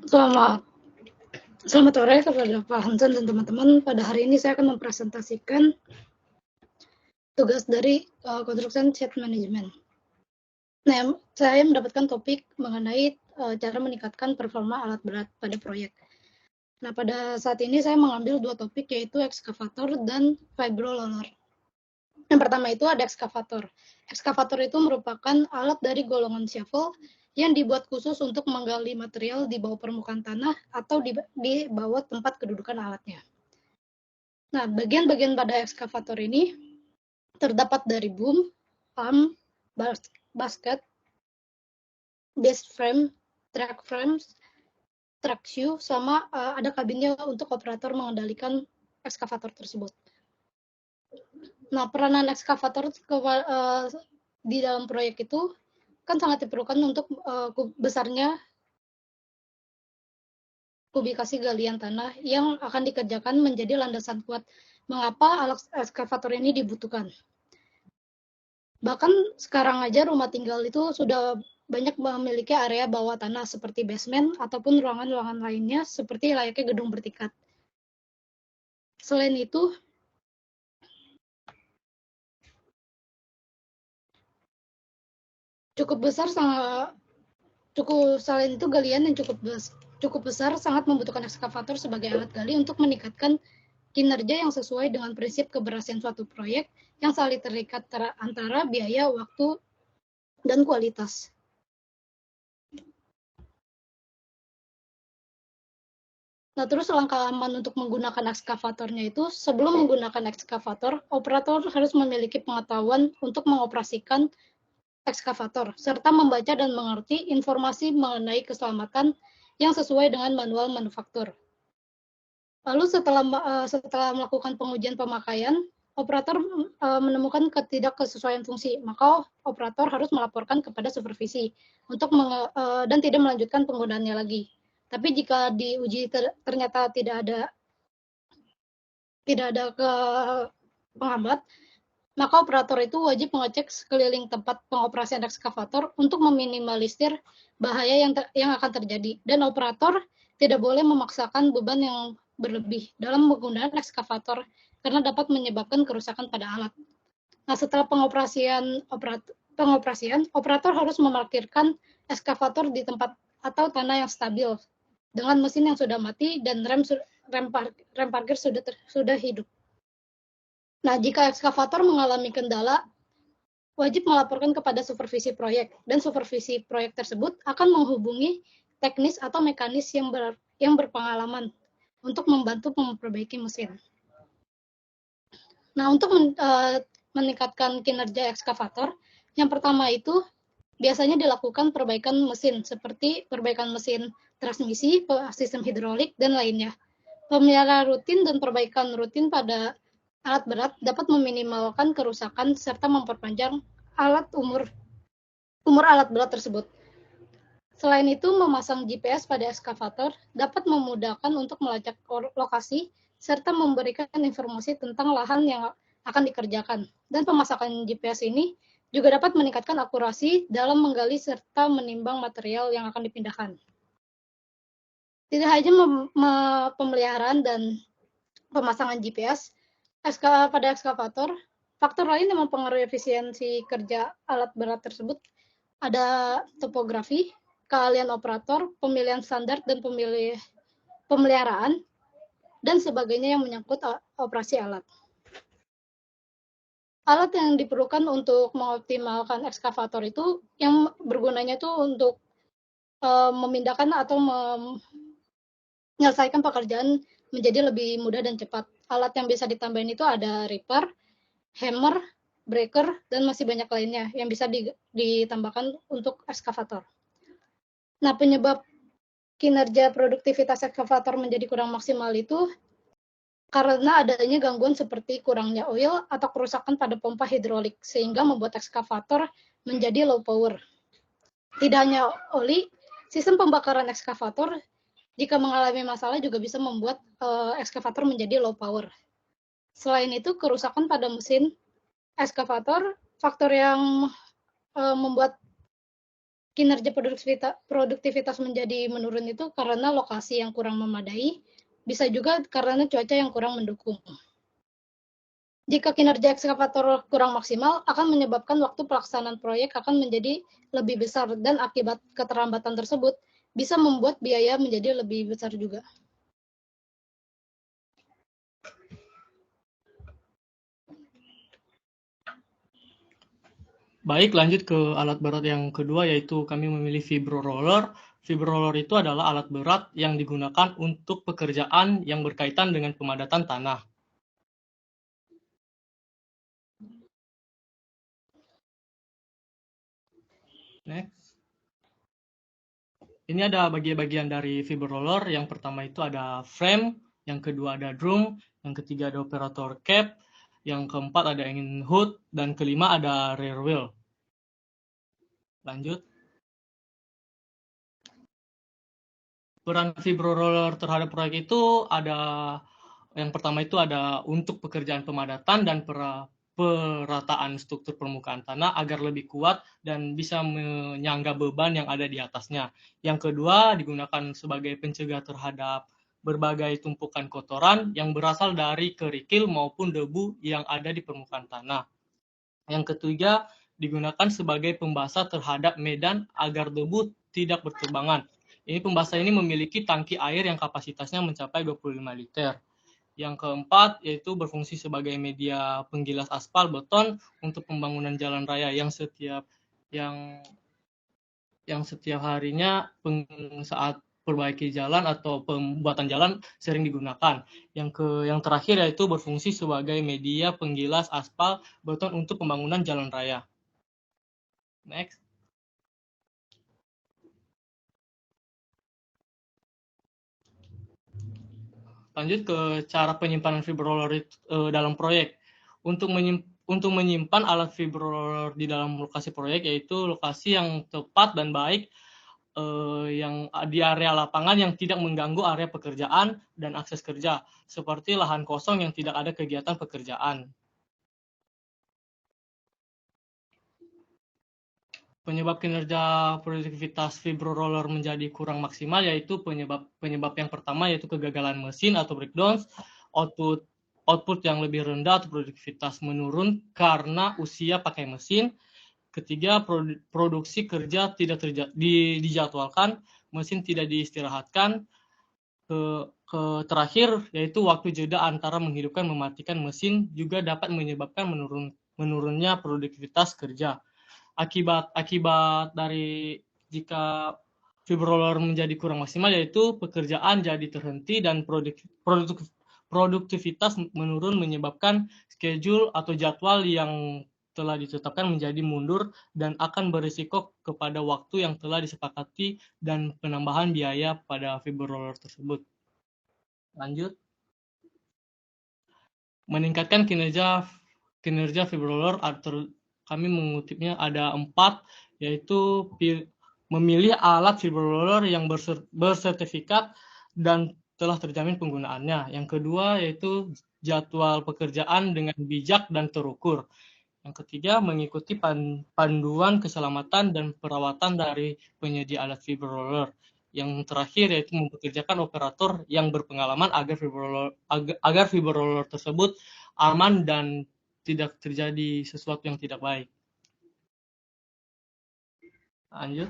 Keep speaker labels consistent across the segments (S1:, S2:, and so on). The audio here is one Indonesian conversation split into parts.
S1: Selamat selamat sore kepada Pak Hansen dan teman-teman. Pada hari ini saya akan mempresentasikan tugas dari Construction Site Management. Nah, saya mendapatkan topik mengenai cara meningkatkan performa alat berat pada proyek. Nah, pada saat ini saya mengambil dua topik, yaitu ekskavator dan vibroroller. Yang pertama itu ada ekskavator. Ekskavator itu merupakan alat dari golongan shovel yang dibuat khusus untuk menggali material di bawah permukaan tanah atau di bawah tempat kedudukan alatnya. Nah, bagian-bagian pada ekskavator ini terdapat dari boom, arm, basket, base frame, track frames, track shoe, sama ada kabinnya untuk operator mengendalikan ekskavator tersebut. Nah, peranan ekskavator di dalam proyek itu kan sangat diperlukan untuk besarnya kubikasi galian tanah yang akan dikerjakan menjadi landasan kuat. Mengapa alat ekskavator ini dibutuhkan? Bahkan sekarang aja rumah tinggal itu sudah banyak memiliki area bawah tanah seperti basement ataupun ruangan-ruangan lainnya seperti layaknya gedung bertingkat. Selain itu, selain itu galian yang cukup besar sangat membutuhkan ekskavator sebagai alat gali untuk meningkatkan kinerja yang sesuai dengan prinsip keberhasilan suatu proyek yang saling terikat antara biaya, waktu, dan kualitas. Nah, terus langkah aman untuk menggunakan ekskavatornya itu, sebelum menggunakan ekskavator, operator harus memiliki pengetahuan untuk mengoperasikan ekskavator, serta membaca dan mengerti informasi mengenai keselamatan yang sesuai dengan manual manufaktur. Lalu setelah melakukan pengujian pemakaian, operator menemukan ketidaksesuaian fungsi, maka operator harus melaporkan kepada supervisi dan tidak melanjutkan penggunaannya lagi. Tapi jika diuji ternyata tidak ada penghambat, maka operator itu wajib mengecek sekeliling tempat pengoperasian ekskavator untuk meminimalisir bahaya yang akan terjadi. Dan operator tidak boleh memaksakan beban yang berlebih dalam menggunakan ekskavator karena dapat menyebabkan kerusakan pada alat. Nah, setelah pengoperasian, operator harus memarkirkan ekskavator di tempat atau tanah yang stabil dengan mesin yang sudah mati dan rem parkir sudah hidup. Nah, jika ekskavator mengalami kendala, wajib melaporkan kepada supervisi proyek, dan supervisi proyek tersebut akan menghubungi teknis atau mekanis yang berpengalaman untuk membantu memperbaiki mesin. Nah, untuk meningkatkan kinerja ekskavator, yang pertama itu biasanya dilakukan perbaikan mesin, seperti perbaikan mesin transmisi, sistem hidrolik, dan lainnya. Pemeliharaan rutin dan perbaikan rutin pada alat berat dapat meminimalkan kerusakan serta memperpanjang umur alat berat tersebut. Selain itu, memasang GPS pada ekskavator dapat memudahkan untuk melacak lokasi serta memberikan informasi tentang lahan yang akan dikerjakan. Dan pemasangan GPS ini juga dapat meningkatkan akurasi dalam menggali serta menimbang material yang akan dipindahkan. Tidak hanya pemeliharaan dan pemasangan GPS pada ekskavator, faktor lain yang mempengaruhi efisiensi kerja alat berat tersebut ada topografi, keahlian operator, pemilihan standar, dan pemeliharaan, dan sebagainya yang menyangkut operasi alat. Alat yang diperlukan untuk mengoptimalkan ekskavator itu, yang bergunanya itu untuk memindahkan atau menyelesaikan pekerjaan menjadi lebih mudah dan cepat. Alat yang bisa ditambahin itu ada ripper, hammer, breaker, dan masih banyak lainnya yang bisa ditambahkan untuk ekskavator. Nah, penyebab kinerja produktivitas ekskavator menjadi kurang maksimal itu karena adanya gangguan seperti kurangnya oil atau kerusakan pada pompa hidrolik, sehingga membuat ekskavator menjadi low power. Tidak hanya oli, sistem pembakaran ekskavator jika mengalami masalah juga bisa membuat ekskavator menjadi low power. Selain itu, kerusakan pada mesin ekskavator, faktor yang membuat kinerja produktivitas menjadi menurun itu karena lokasi yang kurang memadai, bisa juga karena cuaca yang kurang mendukung. Jika kinerja ekskavator kurang maksimal, akan menyebabkan waktu pelaksanaan proyek akan menjadi lebih besar dan akibat keterlambatan tersebut bisa membuat biaya menjadi lebih besar juga.
S2: Baik, lanjut ke alat berat yang kedua, yaitu kami memilih vibro roller. Vibro roller itu adalah alat berat yang digunakan untuk pekerjaan yang berkaitan dengan pemadatan tanah. Next. Ini ada bagian-bagian dari vibro roller. Yang pertama itu ada frame, yang kedua ada drum, yang ketiga ada operator cap, yang keempat ada engine hood, dan kelima ada rear wheel. Lanjut. Peran vibro roller terhadap proyek itu ada, yang pertama itu ada untuk pekerjaan pemadatan dan perataan struktur permukaan tanah agar lebih kuat dan bisa menyangga beban yang ada di atasnya. Yang kedua digunakan sebagai pencegah terhadap berbagai tumpukan kotoran yang berasal dari kerikil maupun debu yang ada di permukaan tanah. Yang ketiga digunakan sebagai pembasah terhadap medan agar debu tidak berterbangan. Ini pembasah ini memiliki tangki air yang kapasitasnya mencapai 25 liter. Yang keempat yaitu berfungsi sebagai media penggilas aspal beton untuk pembangunan jalan raya yang setiap harinya saat perbaiki jalan atau pembuatan jalan sering digunakan. Yang terakhir yaitu berfungsi sebagai media penggilas aspal beton untuk pembangunan jalan raya. Next. Lanjut ke cara penyimpanan fibroller dalam proyek. Untuk menyimpan alat fibroller di dalam lokasi proyek, yaitu lokasi yang tepat dan baik yang di area lapangan yang tidak mengganggu area pekerjaan dan akses kerja, seperti lahan kosong yang tidak ada kegiatan pekerjaan. Penyebab kinerja produktivitas vibro roller menjadi kurang maksimal yaitu penyebab yang pertama yaitu kegagalan mesin atau breakdown, output yang lebih rendah atau produktivitas menurun karena usia pakai mesin. Ketiga, produksi kerja tidak dijadwalkan, mesin tidak diistirahatkan. Terakhir yaitu waktu jeda antara menghidupkan mematikan mesin juga dapat menyebabkan menurunnya produktivitas kerja. Akibat dari jika fibroller menjadi kurang maksimal yaitu pekerjaan jadi terhenti dan produktivitas menurun menyebabkan schedule atau jadwal yang telah ditetapkan menjadi mundur dan akan berisiko kepada waktu yang telah disepakati dan penambahan biaya pada fibroller tersebut. Lanjut. Meningkatkan kinerja fibroller atau kami mengutipnya ada 4, yaitu memilih alat fibroller yang bersertifikat dan telah terjamin penggunaannya. Yang kedua yaitu jadwal pekerjaan dengan bijak dan terukur. Yang ketiga mengikuti panduan keselamatan dan perawatan dari penyedia alat fibroller. Yang terakhir yaitu mempekerjakan operator yang berpengalaman agar fibroller tersebut aman dan tidak terjadi sesuatu yang tidak baik. Lanjut.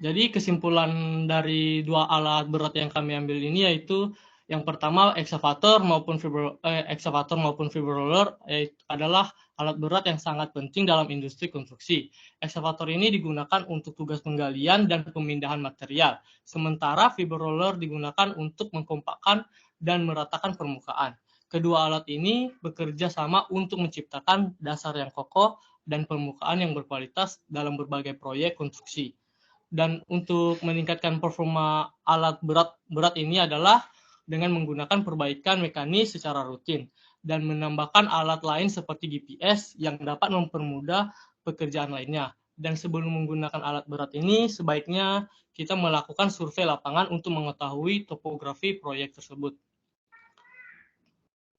S2: Jadi kesimpulan dari dua alat berat yang kami ambil ini yaitu yang pertama eksavator maupun fibroller adalah alat berat yang sangat penting dalam industri konstruksi. Eksavator ini digunakan untuk tugas penggalian dan pemindahan material, sementara fibroller digunakan untuk mengkompakkan dan meratakan permukaan. Kedua alat ini bekerja sama untuk menciptakan dasar yang kokoh dan permukaan yang berkualitas dalam berbagai proyek konstruksi. Dan untuk meningkatkan performa alat berat ini adalah dengan menggunakan perbaikan mekanis secara rutin dan menambahkan alat lain seperti GPS yang dapat mempermudah pekerjaan lainnya. Dan sebelum menggunakan alat berat ini, sebaiknya kita melakukan survei lapangan untuk mengetahui topografi proyek tersebut.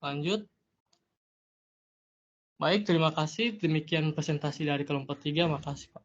S2: Lanjut. Baik, terima kasih. Demikian presentasi dari kelompok 3. Makasih, Pak.